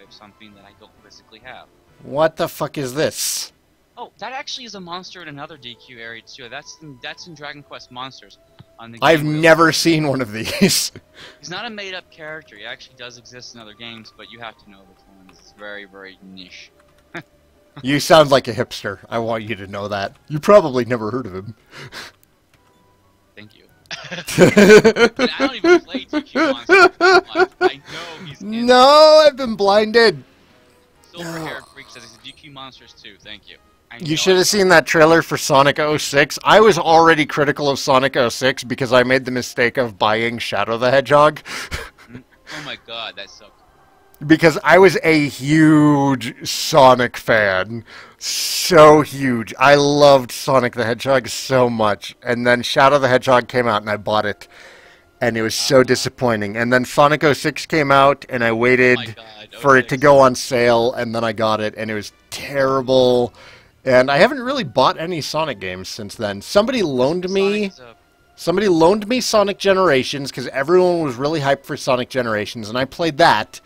have something that I don't physically have. What the fuck is this? Oh, that actually is a monster in another DQ area too. That's in Dragon Quest Monsters. On the I've Game never seen one of these. He's not a made-up character. He actually does exist in other games, but you have to know which ones. It's very, very niche. You sound like a hipster. I want you to know that. You probably never heard of him. Thank you. But I don't even play DQ Monsters that much. I know he's in No, I've been blinded. Silver-haired freak says he's DQ Monsters too. Thank you. You should have seen that trailer for Sonic 06. I was already critical of Sonic 06 because I made the mistake of buying Shadow the Hedgehog. Oh my god, that's so cool. Because I was a huge Sonic fan. So huge. I loved Sonic the Hedgehog so much. And then Shadow the Hedgehog came out and I bought it. And it was so disappointing. And then Sonic 06 came out and I waited for it to go on sale. And then I got it and it was terrible. And I haven't really bought any Sonic games since then. Somebody loaned me Sonic Generations because everyone was really hyped for Sonic Generations. And I played that.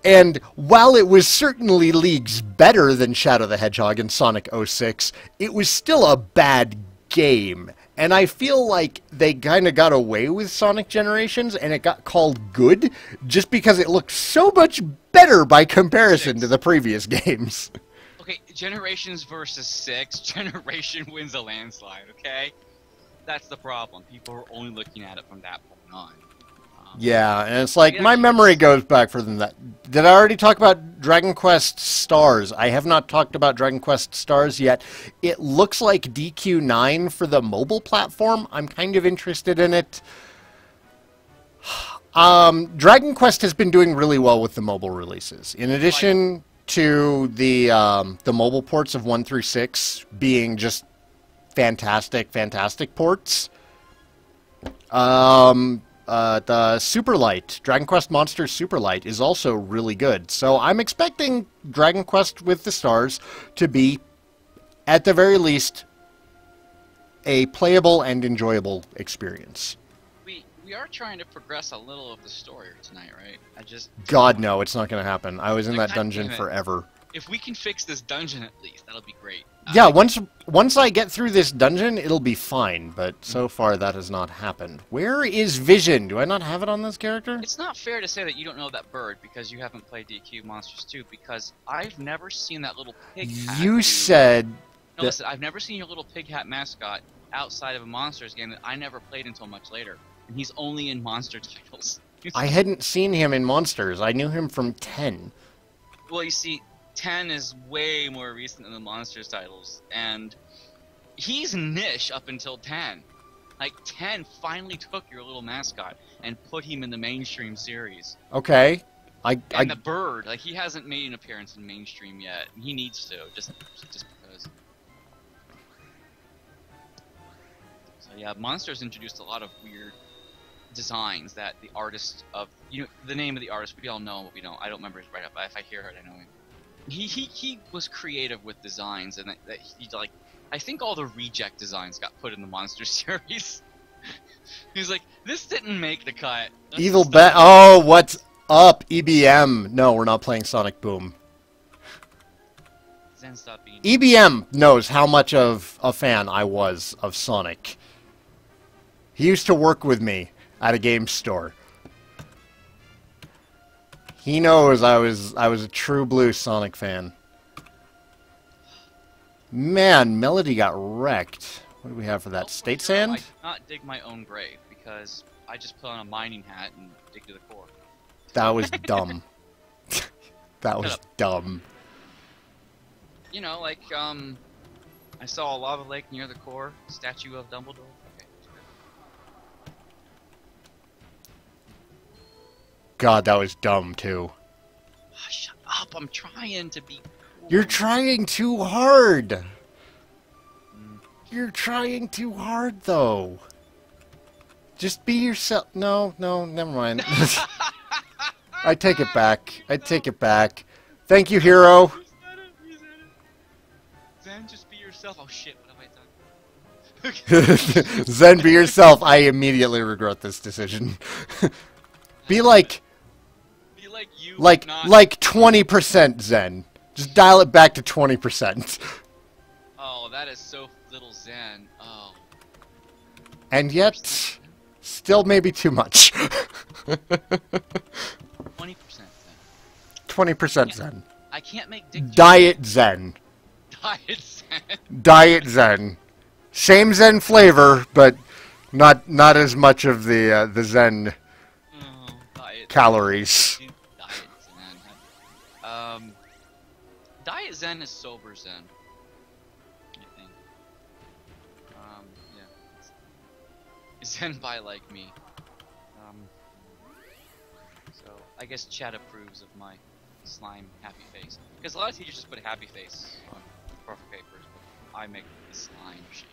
And while it was certainly leagues better than Shadow the Hedgehog and Sonic 06, it was still a bad game. And I feel like they kind of got away with Sonic Generations and it got called good just because it looked so much better by comparison to the previous games. Okay, Generations versus 6, Generation wins a landslide, okay? That's the problem. People are only looking at it from that point on. Yeah, and it's like, my memory goes back further than that. Did I already talk about Dragon Quest Stars? I have not talked about Dragon Quest Stars yet. It looks like DQ9 for the mobile platform. I'm kind of interested in it. Dragon Quest has been doing really well with the mobile releases. In addition to the mobile ports of 1 through 6 being just fantastic ports. The Super Light, Dragon Quest Monsters Super Light, is also really good. So I'm expecting Dragon Quest with the Stars to be, at the very least, a playable and enjoyable experience. We are trying to progress a little of the story tonight, right? God, no, it's not going to happen. I was in that dungeon forever. If we can fix this dungeon at least, that'll be great. Yeah, once I get through this dungeon, it'll be fine, but so far that has not happened. Where is Vision? Do I not have it on this character? It's not fair to say that you don't know that bird because you haven't played DQ Monsters 2, because I've never seen that little pig hat. You said... No, listen, I've never seen your little pig hat mascot outside of a Monsters game that I never played until much later. And he's only in Monster titles. I hadn't seen him in Monsters. I knew him from 10. Well, you see, 10 is way more recent than the Monsters titles, and he's niche up until 10. Like, 10 finally took your little mascot and put him in the mainstream series. Okay. And the bird, like, he hasn't made an appearance in mainstream yet. He needs to, just because. So yeah, Monsters introduced a lot of weird designs that the artist of, you know, the name of the artist, we all know, but we don't. I don't remember his right up, but if I hear it, I know him. He was creative with designs, and that he, like, I think all the reject designs got put in the Monster series. He's like, this didn't make the cut. Evil Bat. Oh, what's up, EBM? No, we're not playing Sonic Boom. Zen stopped being... EBM knows how much of a fan I was of Sonic. He used to work with me at a game store. He knows I was a true blue Sonic fan. Man, Melody got wrecked. What do we have for that? State Sand? I did not dig my own grave because I just put on a mining hat and dig to the core. That was dumb. That was dumb. You know, like, I saw a lava lake near the core, statue of Dumbledore. Okay. God, that was dumb, too. Oh, shut up, I'm trying to be cool. You're trying too hard. You're trying too hard, though. Just be yourself. No, never mind. I take it back. I take it back. Thank you, hero. You said it. Zen, just be yourself. Oh shit, what have I done? Zen, be yourself. I immediately regret this decision. Be like you Like not... 20% Zen. Just dial it back to 20%. Oh, that is so little Zen. Oh. And yet, still maybe too much. 20% Zen. 20% Zen. I can't make dick jokes. Diet Zen. Diet Zen. Diet Zen. Same Zen flavor, but not as much of the Zen Diet calories. Zen. Diet Zen. Diet Zen is sober Zen. I think. Yeah. Zen by like me. So I guess Chad approves of my slime happy face. Because a lot of teachers just put happy face on profile papers, but I make the slime shape.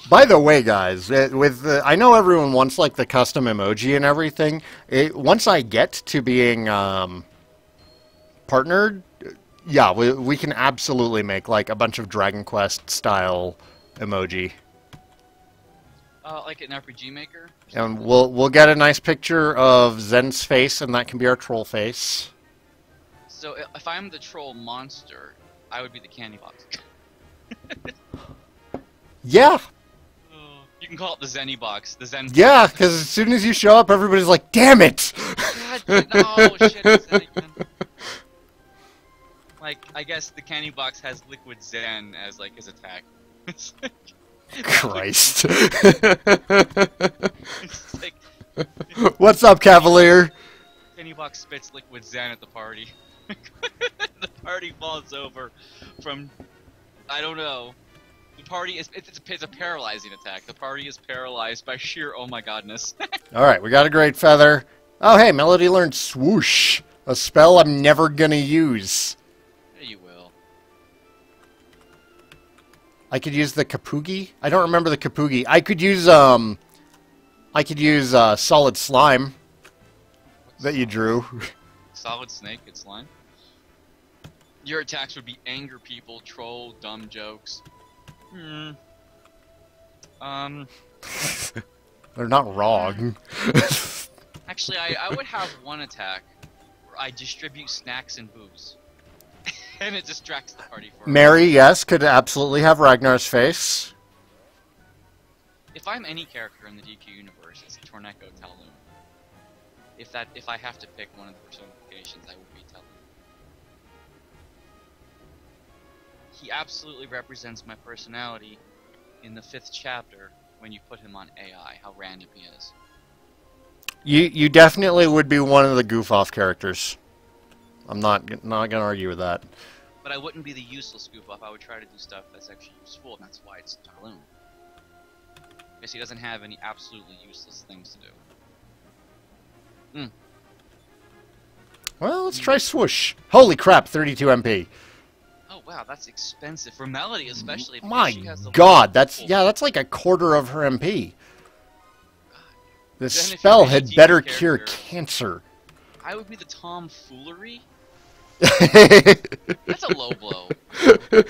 By the way, guys, I know everyone wants like the custom emoji and everything. Once I get to being partnered, yeah, we can absolutely make like a bunch of Dragon Quest style emoji. Like an RPG maker. And we'll get a nice picture of Zen's face, and that can be our troll face. So if I'm the troll monster, I would be the candy box. Yeah. You can call it the Zenny box. The Zen. Yeah, because as soon as you show up, everybody's like, "Damn it!" God, no, shit, it's Zen again. Like, I guess the candy box has liquid Zen as like his attack. Christ. It's like, What's up, Cavalier? candy box spits liquid Zen at the party. The party falls over from, I don't know. The party is it's a paralyzing attack. The party is paralyzed by sheer oh my godness. All right, we got a great feather. Oh, hey, Melody learned swoosh, a spell I'm never gonna use. Yeah, you will. I could use the Kapugi. I don't remember the Kapugi. I could use solid slime that you drew. Solid snake, it's slime. Your attacks would be anger people, troll, dumb jokes. They're not wrong. Actually, I would have one attack where I distribute snacks and booze. And it distracts the party for a while. Mary, yes, could absolutely have Ragnar's face. If I'm any character in the DQ universe, it's Torneko Talon. If I have to pick one of the personifications, I would be Talon. He absolutely represents my personality in the 5th chapter when you put him on AI, how random he is. You definitely would be one of the goof-off characters. I'm not gonna argue with that. But I wouldn't be the useless goof off. I would try to do stuff that's actually useful, and that's why it's Talon. Because he doesn't have any absolutely useless things to do. Well, let's try swoosh. Holy crap, 32 MP. Oh wow, that's expensive for Melody, especially. My she has the God, that's like a quarter of her MP. The Then if spell you're had a better character- cure cancer. I would be the tomfoolery. That's a low blow. God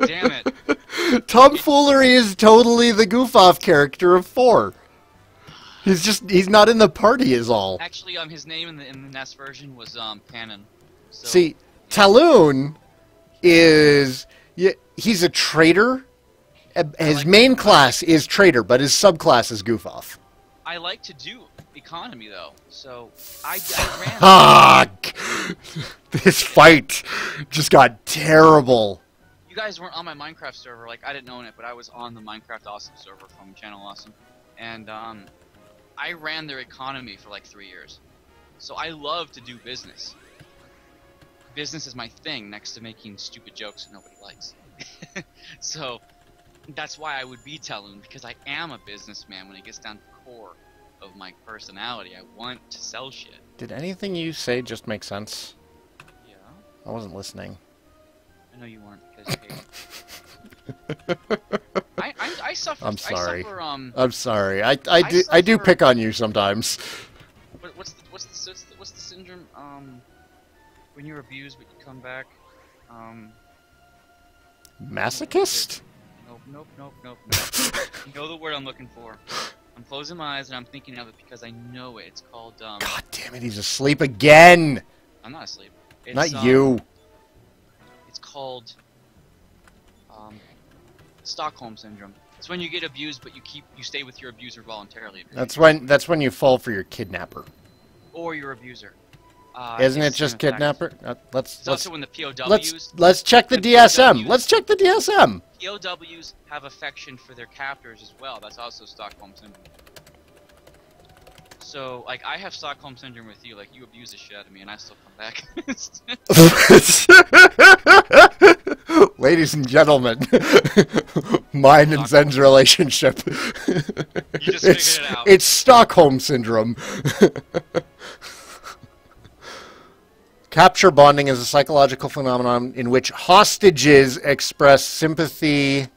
damn it. Tomfoolery is totally the goof-off character of 4. He's not in the party is all. Actually, his name in the NES version was Panon. So, See, Talon is he's a traitor. His main class is traitor, but his subclass is goof-off. I like to do economy though, so I ran. Fuck! This fight just got terrible. You guys weren't on my Minecraft server, like I didn't own it, but I was on the Minecraft Awesome server from Channel Awesome, and I ran their economy for like 3 years. So I love to do business. Business is my thing, next to making stupid jokes that nobody likes. So that's why I would be Talon, because I am a businessman when it gets down to the core of my personality. I want to sell shit. Did anything you say just make sense? Yeah. I wasn't listening. I know you weren't, because I suffer. I'm sorry. I suffer, I'm sorry. I do pick on you sometimes. What's the syndrome? When you're abused but you come back. Masochist? Nope. You know the word I'm looking for. I'm closing my eyes and I'm thinking of it because I know it. It's called, God damn it, he's asleep again! I'm not asleep. It's, Not you. It's called, Stockholm Syndrome. It's when you get abused, but you stay with your abuser voluntarily. That's when you fall for your kidnapper. Or your abuser. Isn't it just kidnapper? It's also when the POWs... Let's check the DSM. Let's check the DSM. POWs have affection for their captors as well. That's also Stockholm Syndrome. So, like, I have Stockholm Syndrome with you. Like, you abuse the shit out of me, and I still come back. Ladies and gentlemen, mine and Zen's relationship. You just figured it out. It's Stockholm Syndrome. Capture bonding is a psychological phenomenon in which hostages express sympathy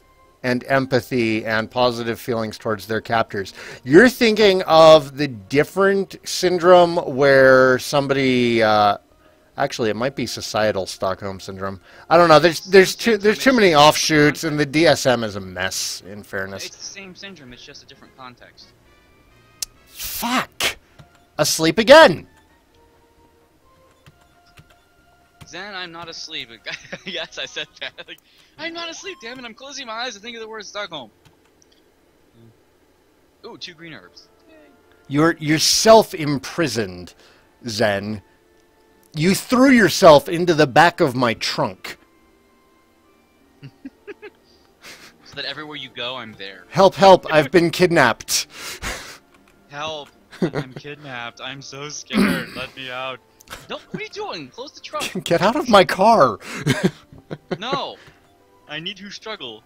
and empathy and positive feelings towards their captors. You're thinking of the different syndrome where somebody... actually, it might be societal Stockholm Syndrome. I don't know. There's too many offshoots, and the DSM is a mess, in fairness. It's the same syndrome. It's just a different context. Fuck! Asleep again! Zen, I'm not asleep. Yes, I said that. Like, I'm not asleep, damn it. I'm closing my eyes and think of the word Stockholm. Ooh, 2 green herbs. Yay. You're self-imprisoned, Zen. You threw yourself into the back of my trunk. So that everywhere you go, I'm there. Help, help, I've been kidnapped. Help, I'm kidnapped. I'm so scared. Let me out. No, what are you doing? Close the trunk. Get out of my car. No, I need to struggle.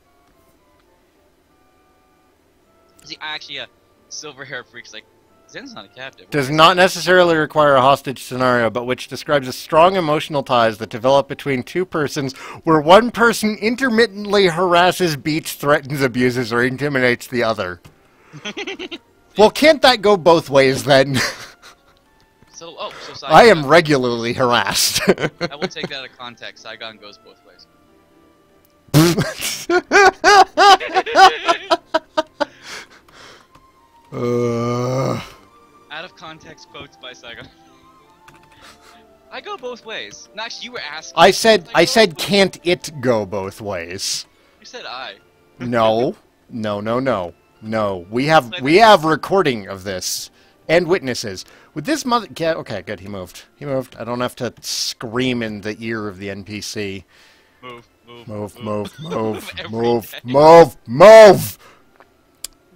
See, actually, silver hair freak's like, Zen's not a captive. Does not necessarily require a hostage scenario, but which describes a strong emotional ties that develop between two persons where one person intermittently harasses, beats, threatens, abuses, or intimidates the other. Well, can't that go both ways then? So Saigan, I am regularly harassed. I will take that out of context. Saigan goes both ways. Out of context quotes by Saigan. I go both ways. No, actually, you were asking. I said, can't it go both ways? You said I. No. No. We have recording of this and witnesses. With this mother... Yeah, okay, good. He moved. I don't have to scream in the ear of the NPC. Move.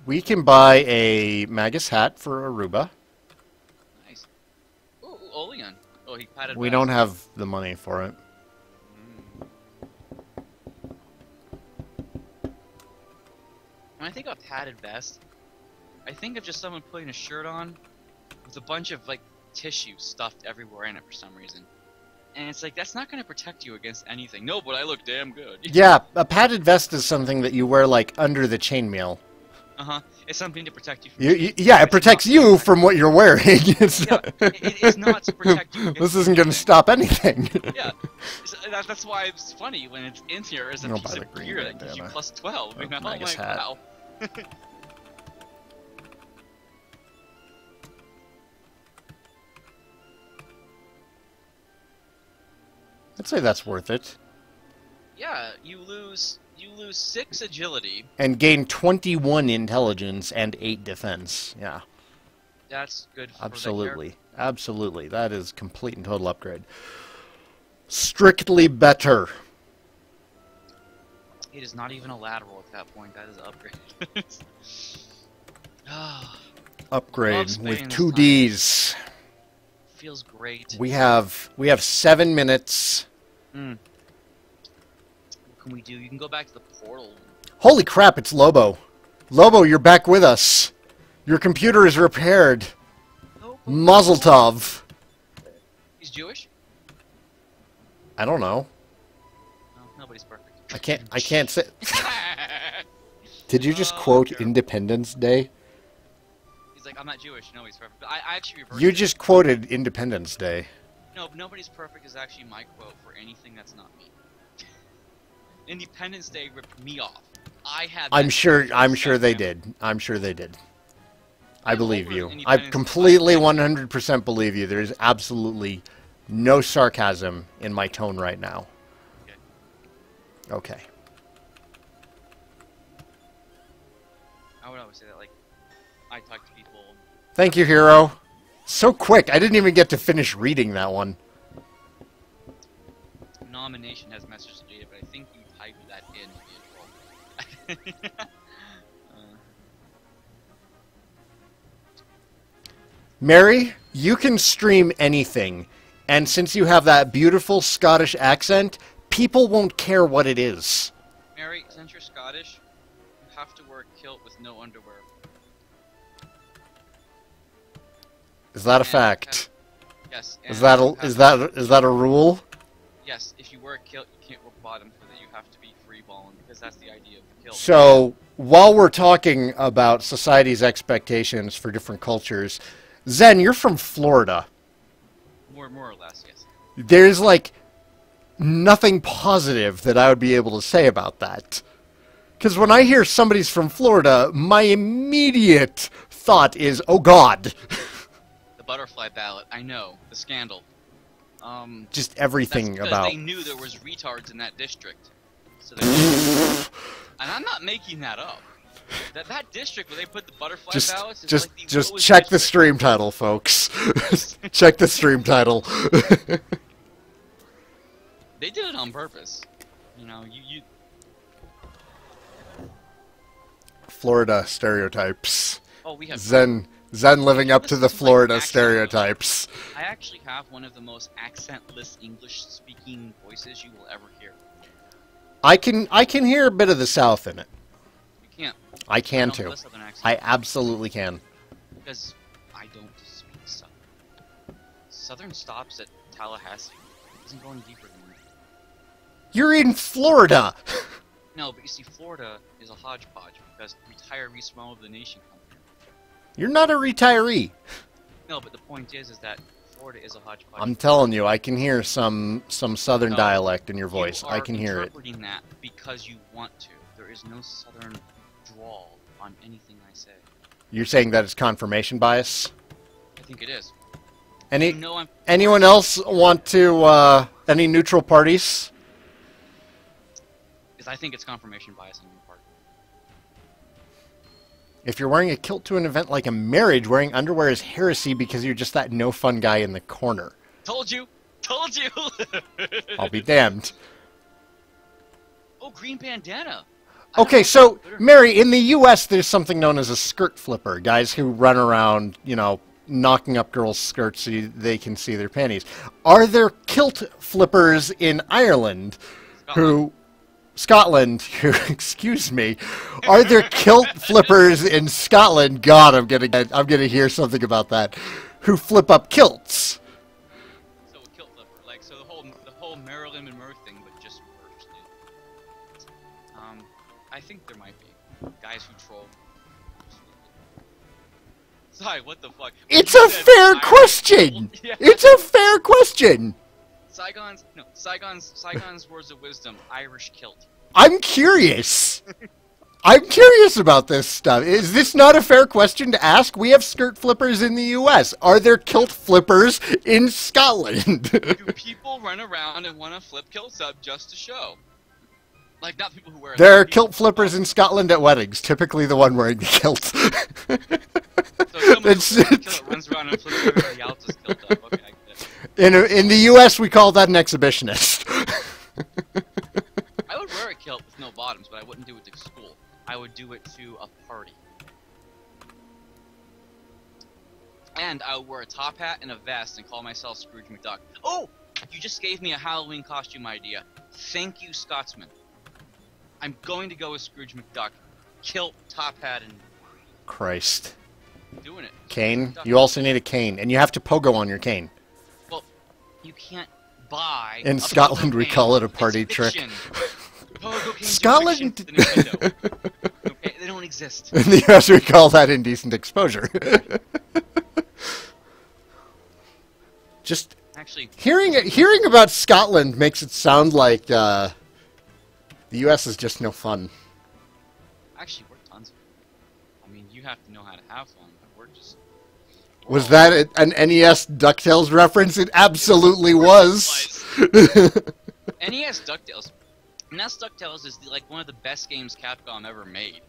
We can buy a Magus hat for Aruba. Nice. Ooh, Oleon. Oh, he patted We back. don't have the money for it. When I think of padded vest, I think of just someone putting a shirt on with a bunch of, like, tissue stuffed everywhere in it for some reason. And it's like, that's not going to protect you against anything. No, but I look damn good. Yeah, a padded vest is something that you wear, like, under the chainmail. Uh-huh. It's something to protect you from... Yeah, it protects you from what you're wearing. It's not... it is not to protect you against This isn't going to stop anything. Yeah. That's why it's funny when it's in here as a piece of gear that gives you plus 12. You know? Magus hat. Wow. I'd say that's worth it. Yeah, you lose 6 agility. And gain 21 intelligence and 8 defense. Yeah. That's good for Absolutely. That is complete and total upgrade. Strictly better. It is not even a lateral at that point. That is an upgrade. Upgrade with 2 Ds. Feels great. We have 7 minutes. What can we do? You can go back to the portal. Holy crap, it's Lobo. Lobo, you're back with us. Your computer is repaired. Mazel tov. He's Jewish? I don't know. No, nobody's perfect. I can't say. Did you just quote Independence Day? He's like, I'm not Jewish. No, he's perfect. But I actually reversed You it. just quoted Independence Day. No, nobody's perfect is actually my quote for anything that's not me. Independence Day ripped me off. I had. I'm sure they did. I'm sure they did. I believe over you. I independence completely 100% believe you. There is absolutely no sarcasm in my tone right now. Okay. I would always say that, like, I talk to people. Thank you, Hero. So quick. I didn't even get to finish reading that one. Nomination has message deleted, but I think you typed that in to be a troll. Mary, you can stream anything, and since you have that beautiful Scottish accent, people won't care what it is. Mary, since you're Scottish, you have to wear a kilt with no underwear. Is that a fact? Yes. Is that a rule? Yes, if you wear a kilt, you can't wear bottoms with it. You have to be free-balling, because that's the idea of the kilt. So, while we're talking about society's expectations for different cultures, Zen, you're from Florida. More or less, yes. There's, like, nothing positive that I would be able to say about that. Because when I hear somebody's from Florida, my immediate thought is, oh God. The butterfly ballot, I know. The scandal. Just everything that's about... they knew there was retards in that district. So they and I'm not making that up. That district where they put the butterfly ballots is like the just lowest check the district. stream title, folks. Check the stream title. They did it on purpose. You know, you Florida stereotypes. Oh, we have Zen living up to the Florida stereotypes. I actually have one of the most accentless English-speaking voices you will ever hear. I can hear a bit of the South in it. You can't. I can too. I absolutely can. Because I don't speak Southern. Southern stops at Tallahassee. It doesn't go any deeper than that. You're in Florida! No, but you see, Florida is a hodgepodge because retirees from all over the nation come here. You're not a retiree. No, but the point is that Florida is a hodgepodge. I'm telling you, I can hear some Southern dialect in your voice. I can hear it. You are interpreting that because you want to. There is no Southern drawl on anything I say. You're saying that it's confirmation bias? I think it is. Anyone else want to, any neutral parties? I think it's confirmation bias on your part. If you're wearing a kilt to an event like a marriage, wearing underwear is heresy because you're just that no-fun guy in the corner. Told you! Told you! I'll be damned. Oh, green bandana! Okay, so, Mary, in the U.S., there's something known as a skirt flipper. Guys who run around, you know, knocking up girls' skirts so they can see their panties. Are there kilt flippers in Ireland Scotland, excuse me, are there kilt flippers in Scotland? God, I'm gonna hear something about that. Who flip up kilts? So a kilt flipper, like so the whole Marilyn Monroe thing, but just reversed. I think there might be guys who troll. Sorry, what the fuck? It's a fair question. Yeah. It's a fair question. Saigan's words of wisdom, Irish kilt. I'm curious. I'm curious about this stuff. Is this not a fair question to ask? We have skirt flippers in the U.S. Are there kilt flippers in Scotland? Do people run around and want to flip kilts up just to show? Like, not people who wear... There are kilt flippers in Scotland at weddings. Typically the one wearing the kilt. So someone that runs around and flips everybody else's kilt up. Okay, I get it. In the U.S., we call that an exhibitionist. I would wear a kilt with no bottoms, but I wouldn't do it to school. I would do it to a party. And I would wear a top hat and a vest and call myself Scrooge McDuck. Oh! You just gave me a Halloween costume idea. Thank you, Scotsman. I'm going to go with Scrooge McDuck. Kilt, top hat, and... Christ. Doing it. Cane? You also need a cane, and you have to pogo on your cane. Well, you can't buy... In Scotland, we call it a party trick. Scotland... Okay, they don't exist. In the US, we call that indecent exposure. Just... Actually... Hearing about Scotland makes it sound like, the US is just no fun. Actually, we're tons of fun. I mean, you have to know how to have fun. We're just... Was that an NES DuckTales reference? It absolutely was. NES DuckTales. NES DuckTales is like one of the best games Capcom ever made.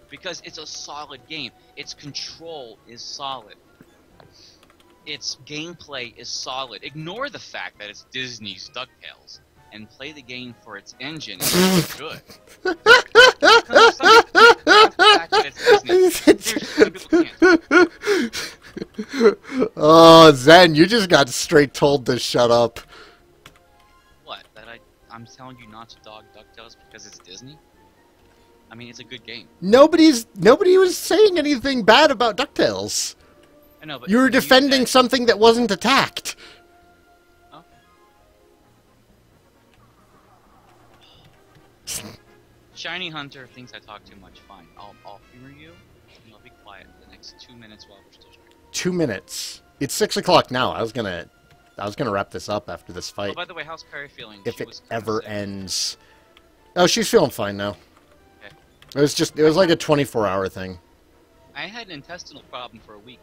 Because it's a solid game. Its control is solid. Its gameplay is solid. Ignore the fact that it's Disney's DuckTales and play the game for its engine. It's good. Oh, Zen, you just got straight told to shut up. What? That I'm telling you not to dog DuckTales because it's Disney? I mean, it's a good game. Nobody was saying anything bad about DuckTales. I know, but you were defending something that wasn't attacked. Oh. Shiny Hunter thinks I talk too much. Fine, I'll humor you, and I'll be quiet for the next 2 minutes while we're still streaming. 2 minutes. It's 6 o'clock now. I was gonna wrap this up after this fight. Oh, by the way, how's Perry feeling? If it ever ends. Oh, she's feeling fine now. Okay. It was like a 24-hour thing. I had an intestinal problem for a week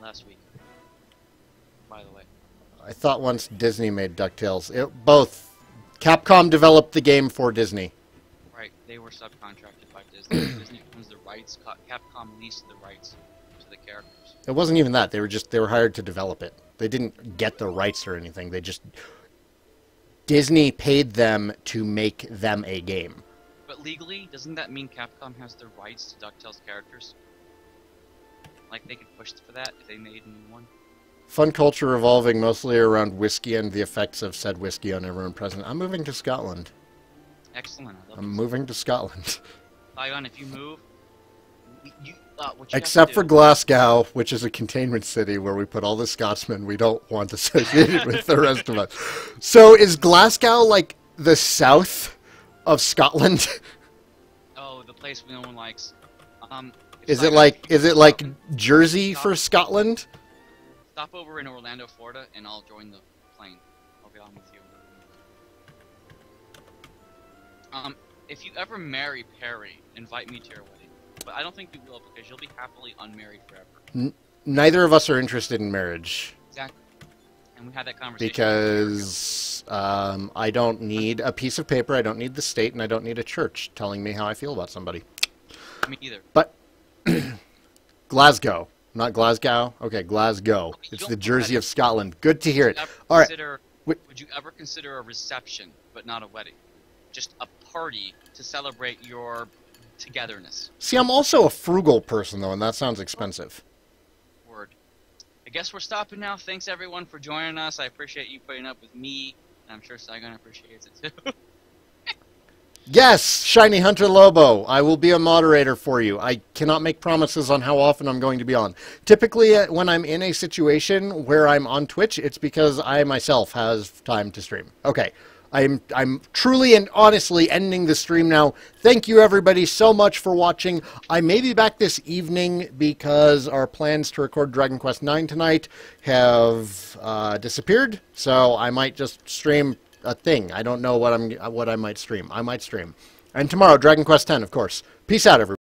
last week. By the way. I thought once Disney made DuckTales. Both Capcom developed the game for Disney. Right, they were subcontracted by Disney. Disney owns the rights. Capcom leased the rights to the characters. It wasn't even that. They were hired to develop it. They didn't get the rights or anything. Disney paid them to make them a game. But legally, doesn't that mean Capcom has the rights to DuckTales characters? Like they could push for that if they made a new one? Fun culture revolving mostly around whiskey and the effects of said whiskey on everyone present. I'm moving to Scotland. Excellent. I love I'm moving to Scotland. Saigan, if you move, except for Glasgow, which is a containment city where we put all the Scotsmen we don't want associated with the rest of us. So is Glasgow like the south of Scotland? Oh, the place no one likes. Is it like Jersey for Scotland? Stop over in Orlando, Florida, and I'll join the plane. I'll be on with you. If you ever marry Perry, invite me to your wedding. But I don't think you will, because you'll be happily unmarried forever. Neither of us are interested in marriage. Exactly. And we had that conversation. Because I don't need a piece of paper, I don't need the state, and I don't need a church telling me how I feel about somebody. Me either. But Glasgow. Not Glasgow? Okay, Glasgow. It's the Jersey of Scotland. Good to hear it. All right. Would you ever consider a reception, but not a wedding? Just a party to celebrate your togetherness. See, I'm also a frugal person, though, and that sounds expensive. Word. I guess we're stopping now. Thanks, everyone, for joining us. I appreciate you putting up with me, and I'm sure Saigon appreciates it, too. Yes, Shiny Hunter Lobo. I will be a moderator for you. I cannot make promises on how often I'm going to be on. Typically, when I'm in a situation where I'm on Twitch, it's because I myself have time to stream. Okay, I'm truly and honestly ending the stream now. Thank you, everybody, so much for watching. I may be back this evening because our plans to record Dragon Quest IX tonight have disappeared, so I might just stream a thing. I don't know what I might stream. I might stream. And tomorrow, Dragon Quest X, of course. Peace out, everybody.